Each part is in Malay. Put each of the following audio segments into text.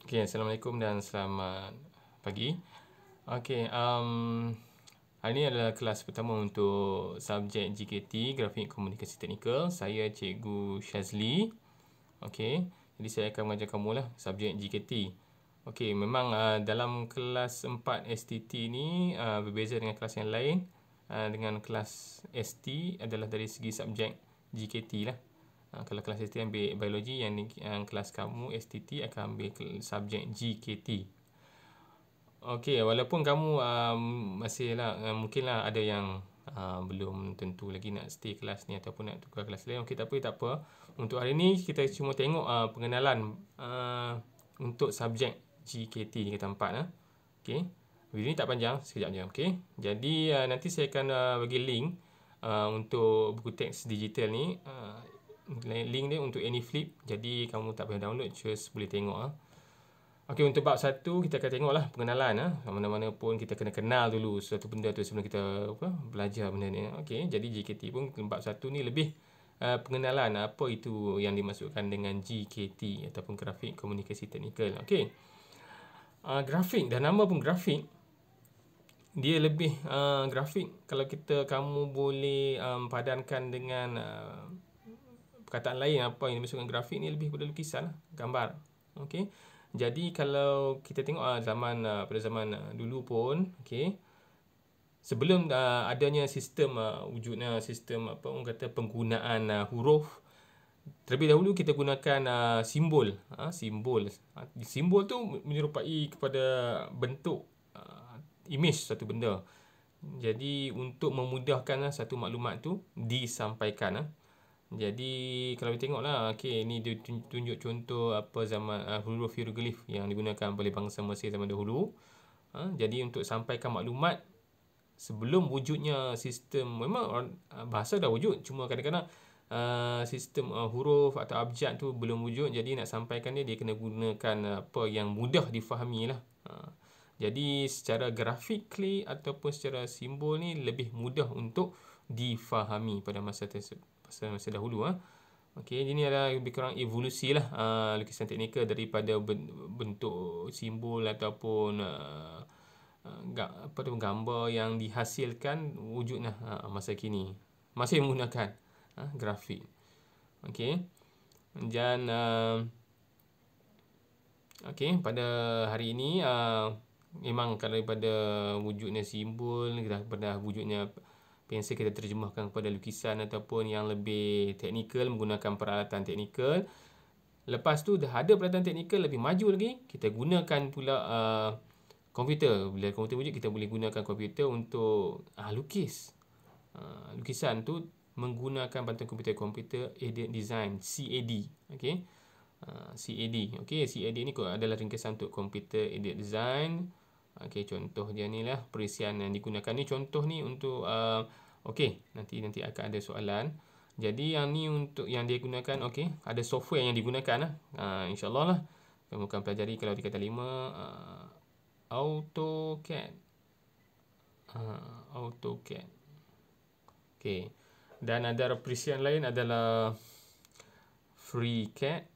Okay, Assalamualaikum dan selamat pagi. Okay, hari ini adalah kelas pertama untuk subjek GKT, Grafik Komunikasi Teknikal. Saya Cikgu Shazli. Okay, jadi saya akan mengajar kamu lah subjek GKT. Okay, memang dalam kelas 4 STT ni berbeza dengan kelas yang lain. Dengan kelas ST adalah dari segi subjek GKT lah. Kalau kelas ST ambil biologi, yang kelas kamu STT akan ambil subjek GKT. Okey, walaupun kamu masih lah mungkinlah ada yang belum tentu lagi nak stay kelas ni ataupun nak tukar kelas lain. Okey, tak apa. Untuk hari ni kita cuma tengok pengenalan untuk subjek GKT di kata 4 lah. Okey. Video ni tak panjang, sekejap je. Okey. Jadi nanti saya akan bagi link untuk buku teks digital ni. Link dia untuk AnyFlip. Jadi kamu tak payah download, just boleh tengok. Okey, untuk bab 1 kita akan tengoklah pengenalan. Mana-mana pun kita kena kenal dulu suatu benda tu sebelum kita belajar benda ni. Okey, jadi GKT pun bab 1 ni lebih pengenalan apa itu yang dimasukkan dengan GKT ataupun Grafik Komunikasi Teknikal. Okey. Grafik, dah nama pun grafik. Dia lebih grafik kalau kamu boleh padankan dengan perkataan lain apa yang dimasukkan grafik ni lebih pada lukisan lah, gambar. Okey. Jadi kalau kita tengok pada zaman dulu pun, okey, sebelum adanya sistem wujudnya sistem orang kata penggunaan huruf, terlebih dahulu kita gunakan simbol. Simbol tu menyerupai kepada bentuk image satu benda. Jadi untuk memudahkan satu maklumat tu disampaikan. Jadi kalau kita tengoklah, okey, ni dia tunjuk contoh zaman huruf hieroglif yang digunakan oleh bangsa Mesir zaman dahulu. Jadi untuk sampaikan maklumat sebelum wujudnya sistem, memang bahasa dah wujud, cuma kadang-kadang sistem huruf atau abjad tu belum wujud. Jadi nak sampaikan dia kena gunakan apa yang mudah difahami lah. Jadi secara graphically ataupun secara simbol ni lebih mudah untuk difahami pada masa dahulu. Okey, ini adalah lebih kurang evolusi lah lukisan teknikal daripada bentuk simbol ataupun gambar yang dihasilkan wujudnya masa kini. Masih menggunakan grafik. Okey. Dan okey, pada hari ini memang kalau daripada wujudnya simbol, daripada wujudnya pensel, kita terjemahkan kepada lukisan ataupun yang lebih teknikal menggunakan peralatan teknikal. Lepas tu dah ada peralatan teknikal lebih maju lagi, kita gunakan pula komputer. Bila komputer wujud, kita boleh gunakan komputer untuk lukis. Lukisan tu menggunakan bantuan komputer aided design, CAD. Okey. CAD. Okey, CAD ni adalah ringkasan untuk computer aided design. Okey, contoh dia ni lah perisian yang digunakan ni. Contoh ni untuk okey, nanti akan ada soalan. Jadi yang ni untuk yang dia gunakan, okey, ada software yang digunakan lah. InsyaAllah lah kamu akan pelajari kalau di kata 5 AutoCAD. AutoCAD. Okey. Dan ada perisian lain adalah FreeCAD.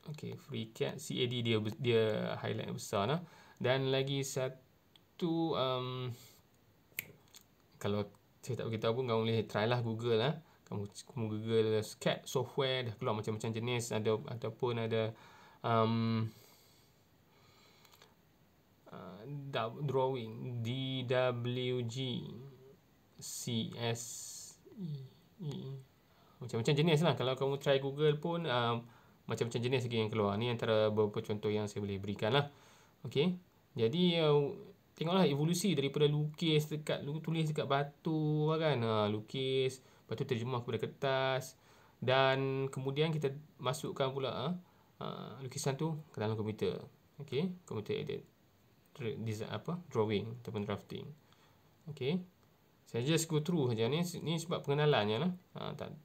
Okey, FreeCAD, CAD dia highlight besar lah. Dan lagi satu kalau saya tak beritahu pun kamu boleh try lah, Google lah. Kamu Google CAD software, dah keluar macam-macam jenis, ataupun ada drawing, DWG, CSE, macam-macam jenis lah. Kalau kamu try Google pun macam-macam jenis lagi yang keluar. Ni antara beberapa contoh yang saya boleh berikan lah. Okey. Jadi tengoklah evolusi daripada lukis tulis dekat batu kan. Lukis, lepas tu terjemah kepada kertas, dan kemudian kita masukkan pula lukisan tu ke dalam komputer. Okey, komputer edit design drawing ataupun drafting. Okey. Saya just go through saja ni sebab pengenalannya lah.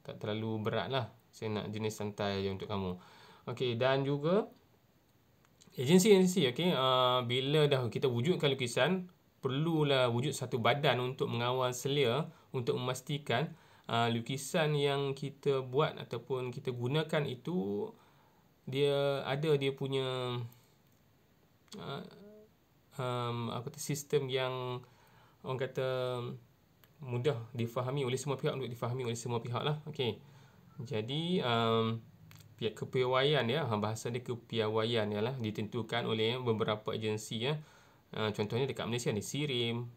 Tak terlalu berat lah. Saya nak jenis santai je untuk kamu. Okey, dan juga agensi, okey, bila dah kita wujudkan lukisan, perlulah wujud satu badan untuk mengawal selia untuk memastikan lukisan yang kita buat ataupun kita gunakan itu dia ada dia punya sistem yang orang kata mudah difahami oleh semua pihak, untuk difahami oleh semua pihak lah. Okey. Jadi pihak kepiawaian ya, bahasa dia kepiawaian ialah ditentukan oleh beberapa agensi ya. Contohnya dekat Malaysia ni SIRIM,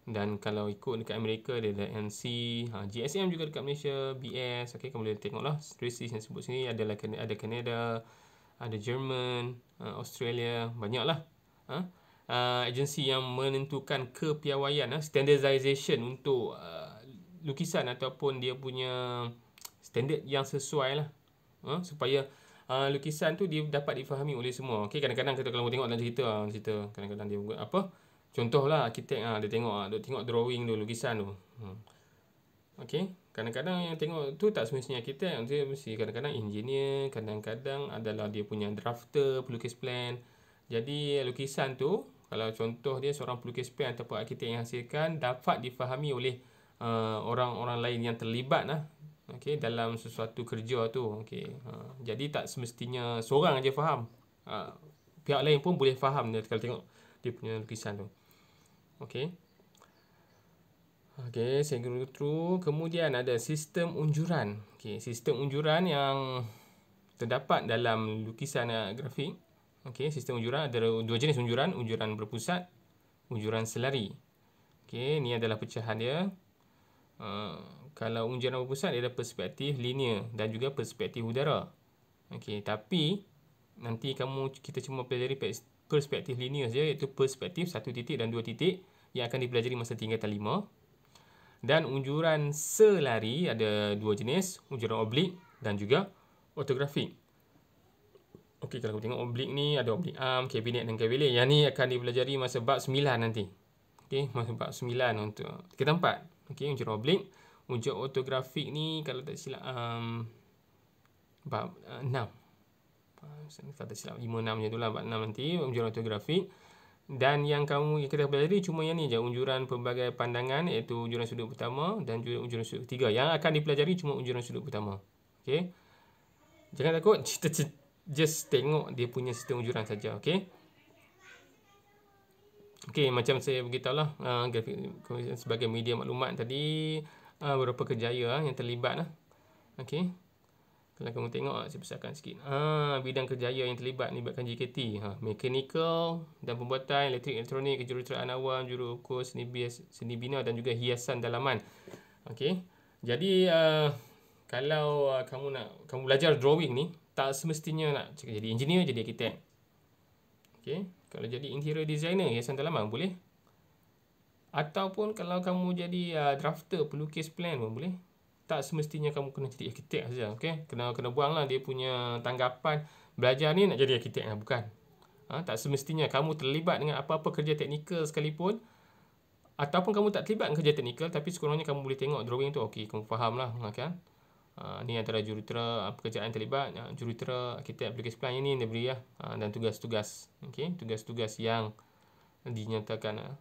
dan kalau ikut dekat Amerika dia ada NC, GSM juga dekat Malaysia, BS. Okey, kamu boleh tengoklah list yang sebut sini, ada Canada, ada Jerman, Australia, banyaklah agensi yang menentukan kepiawaian, standardization untuk lukisan ataupun dia punya standard yang sesuai lah, supaya lukisan tu dia dapat difahami oleh semua. Okey, kadang-kadang kita kalau tengok dalam cerita kadang-kadang dia buat apa, contohlah arkitek dia tengok drawing tu, lukisan tu. Okey, kadang-kadang yang tengok tu tak semestinya arkitek, dia mesti kadang-kadang engineer, kadang-kadang adalah dia punya drafter, pelukis plan. Jadi lukisan tu kalau contoh dia seorang pelukis plan ataupun arkitek yang hasilkan dapat difahami oleh orang-orang lain yang terlibat lah, okey, dalam sesuatu kerja tu. Okey, jadi tak semestinya seorang aja faham, pihak lain pun boleh faham dia kalau tengok dia punya lukisan tu. Okey. Okey, saya go through. Kemudian ada sistem unjuran. Okey, sistem unjuran yang terdapat dalam lukisan grafik. Okey, sistem unjuran ada dua jenis unjuran, unjuran berpusat, unjuran selari. Okey, ni adalah pecahan dia. Kalau unjuran berpusat dia ada perspektif linear dan juga perspektif udara. Okey, tapi nanti kita cuma pelajari perspektif linear saja, iaitu perspektif 1 titik dan 2 titik yang akan dipelajari masa tingkatan 5. Dan unjuran selari ada dua jenis, unjuran oblik dan juga ortografik. Okey, kalau kita tengok oblik ni ada oblik arm, kabinet dan kabinet. Yang ni akan dipelajari masa bab 9 nanti. Okey, masa bab 9 untuk kita 4. Okey, unjuran oblik. Unjuran ortografik ni kalau tak silap bab 6. Kalau tak silap 5-6 macam itulah, bab 6 nanti unjuran ortografik. Dan yang kita pelajari cuma yang ni je, unjuran pelbagai pandangan, iaitu unjuran sudut pertama dan juga unjuran sudut ketiga. Yang akan dipelajari cuma unjuran sudut pertama. Okey. Jangan takut, just tengok dia punya sistem unjuran saja, okey. Okey, macam saya beritahulah, grafik sebagai media maklumat tadi, beberapa kerjaya yang terlibat lah. Okey. Kalau kamu tengok, saya besarkan sikit. Bidang kerjaya yang melibatkan JKT. Mechanical dan pembuatan, elektrik, elektronik, kejuruteraan awam, juruukur, seni bina dan juga hiasan dalaman. Okey. Jadi kalau kamu belajar drawing ni, tak semestinya nak jadi engineer, jadi arkitek. Okey. Kalau jadi interior designer, hiasan dalaman boleh. Ataupun kalau kamu jadi drafter, pelukis plan pun boleh. Tak semestinya kamu kena jadi arkitek saja, okey. Kena buanglah dia punya tanggapan belajar ni nak jadi arkitek, bukan. Tak semestinya kamu terlibat dengan apa-apa kerja teknikal sekalipun, ataupun kamu tak terlibat dengan kerja teknikal, tapi sekurang-kurangnya kamu boleh tengok drawing tu, okey, kamu fahamlah, kan. Ni antara jurutera pekerjaan terlibat, jurutera arkitek pelukis plan ini dia beri dan tugas-tugas, okey, tugas-tugas yang dinyatakan.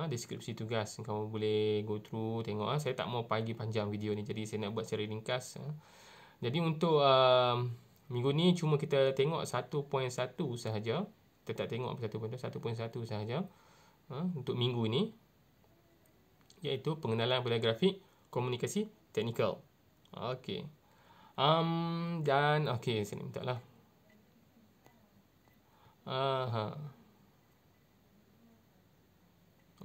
Deskripsi tugas kamu boleh go through tengok. Saya tak mau panjang video ni, jadi saya nak buat secara ringkas. Jadi untuk minggu ni cuma kita tengok 1.1 sahaja. Kita tak tengok 1.1 sahaja untuk minggu ni, iaitu pengenalan pada grafik komunikasi teknikal. Okey. Dan okey, sini minta lah.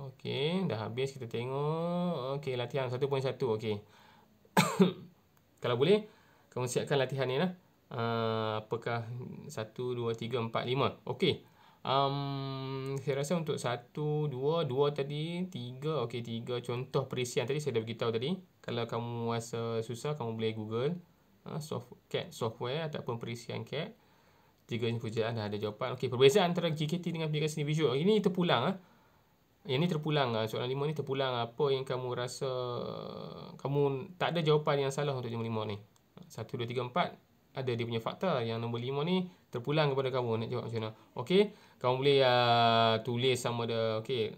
Okey, dah habis kita tengok. Okey, latihan 1.1. Okey. Kalau boleh, kamu siapkan latihan ni lah. Apakah 1, 2, 3, 4, 5. Okey. Saya rasa untuk 1, 2 tadi, 3. Okey, 3 contoh perisian tadi saya dah beritahu tadi. Kalau kamu rasa susah, kamu boleh Google CAD software ataupun perisian CAD. 3 pekerjaan dah ada jawapan. Okey, perbezaan antara JKT dengan aplikasi visual. Ini terpulang Yang ni terpulang, soalan 5 ni terpulang apa yang kamu rasa kamu tak ada jawapan yang salah untuk nombor 5 ni. 1, 2, 3, 4 ada dia punya fakta. Yang nombor 5 ni terpulang kepada kamu nak jawab macam mana. Okey, kamu boleh tulis sama ada okey.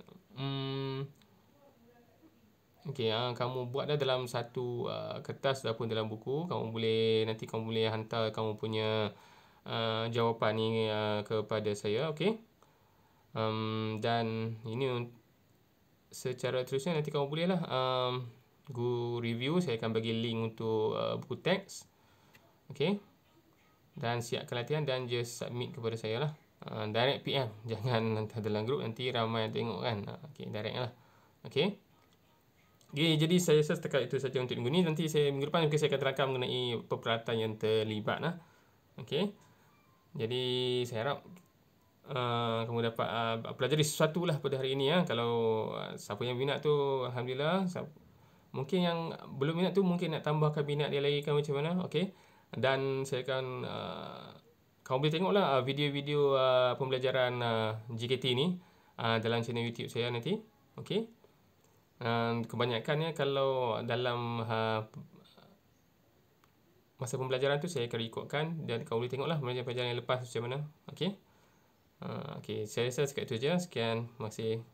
Okey, kamu buat dah dalam satu kertas ataupun dalam buku. Nanti kamu boleh hantar kamu punya jawapan ni kepada saya, okey? Dan ini secara terusnya nanti kamu bolehlah go review. Saya akan bagi link untuk buku teks, okey? Dan siapkan latihan dan just submit kepada saya lah. Direct PM, jangan hantar dalam group, nanti ramai yang tengok kan. Okey, direct lah. Okey. Okay, jadi saya rasa setakat itu saja untuk minggu ni. Nanti minggu depan mungkin saya akan terangkan mengenai perperalatan yang terlibat lah. Okey. Jadi saya harap kamu dapat pelajari sesuatu lah pada hari ini ya. Kalau siapa yang minat tu, alhamdulillah. Mungkin yang belum minat tu mungkin nak tambahkan minat dia lagi kan, macam mana. Okey. Dan saya akan kamu boleh tengoklah video-video pembelajaran GKT ni dalam channel YouTube saya nanti. Okey. Kebanyakannya kalau dalam masa pembelajaran tu saya akan rekodkan dan kamu boleh tengoklah pembelajaran yang lepas macam mana. Okey. Okey, saya rasa sekian itu saja. Sekian, terima kasih.